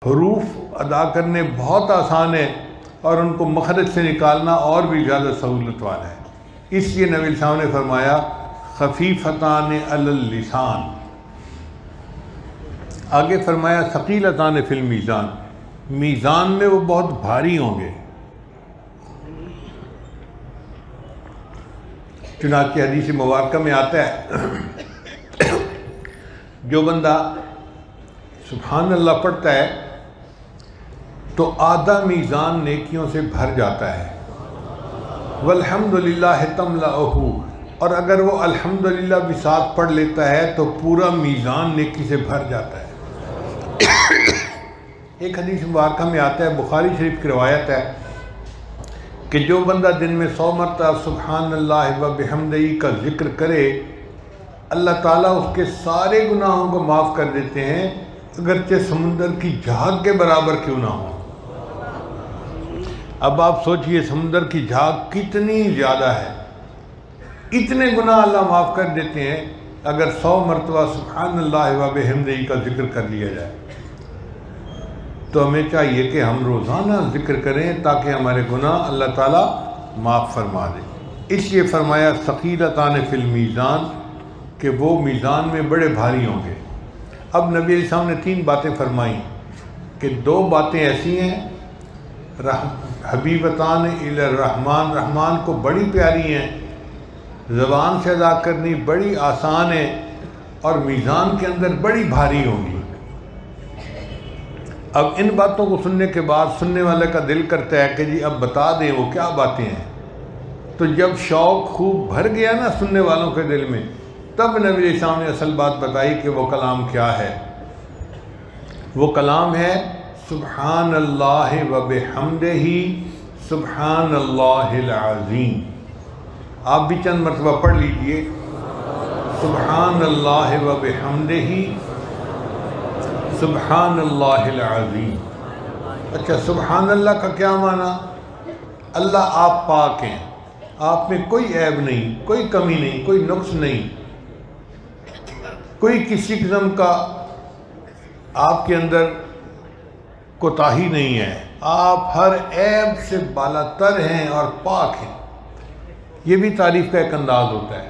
حروف ادا کرنے بہت آسان ہے اور ان کو مخرج سے نکالنا اور بھی زیادہ سہولت والا ہے۔ اس لیے نبی صاحب نے فرمایا خفیفتان علی اللسان، آگے فرمایا ثقیلتان فی المیزان، میزان میں وہ بہت بھاری ہوں گے۔ چنانچہ حدیث مبارکہ میں آتا ہے جو بندہ سبحان اللہ پڑھتا ہے تو آدھا میزان نیکیوں سے بھر جاتا ہے، والحمدللہ تملأہ، اور اگر وہ الحمدللہ بھی ساتھ پڑھ لیتا ہے تو پورا میزان نیکی سے بھر جاتا ہے۔ ایک حدیث مبارکہ میں آتا ہے، بخاری شریف کی روایت ہے کہ جو بندہ دن میں 100 مرتبہ سبحان اللہ و بحمدہ کا ذکر کرے، اللہ تعالیٰ اس کے سارے گناہوں کو معاف کر دیتے ہیں، اگرچہ سمندر کی جھاگ کے برابر کیوں نہ ہو۔ اب آپ سوچئے سمندر کی جھاگ کتنی زیادہ ہے، اتنے گناہ اللہ معاف کر دیتے ہیں اگر 100 مرتبہ سبحان اللہ و بحمدہ کا ذکر کر لیا جائے۔ تو ہمیں چاہیے کہ ہم روزانہ ذکر کریں تاکہ ہمارے گناہ اللہ تعالیٰ معاف فرما دے۔ اس لیے فرمایا ثقیلتان فی المیزان، کہ وہ میزان میں بڑے بھاری ہوں گے۔ اب نبی علیہ السلام نے 3 باتیں فرمائیں کہ 2 باتیں ایسی ہیں حبیبتان الی الرحمن، رحمان کو بڑی پیاری ہیں، زبان سے ادا کرنی بڑی آسان ہے اور میزان کے اندر بڑی بھاری ہوں گی۔ اب ان باتوں کو سننے کے بعد سننے والے کا دل کرتا ہے کہ جی اب بتا دیں وہ کیا باتیں ہیں۔ تو جب شوق خوب بھر گیا نا سننے والوں کے دل میں، تب نبی علیہ السلام نے اصل بات بتائی کہ وہ کلام کیا ہے۔ وہ کلام ہے سبحان اللہ و بحمدہ سبحان اللہ العظیم۔ آپ بھی چند مرتبہ پڑھ لیجئے سبحان اللہ و بحمدہ سبحان اللہ العظیم۔ اچھا، سبحان اللہ کا کیا معنی؟ اللہ آپ پاک ہیں، آپ میں کوئی عیب نہیں، کوئی کمی نہیں، کوئی نقص نہیں، کوئی کسی قسم کا آپ کے اندر کوتاہی نہیں ہے، آپ ہر عیب سے بالا تر ہیں اور پاک ہیں۔ یہ بھی تعریف کا ایک انداز ہوتا ہے۔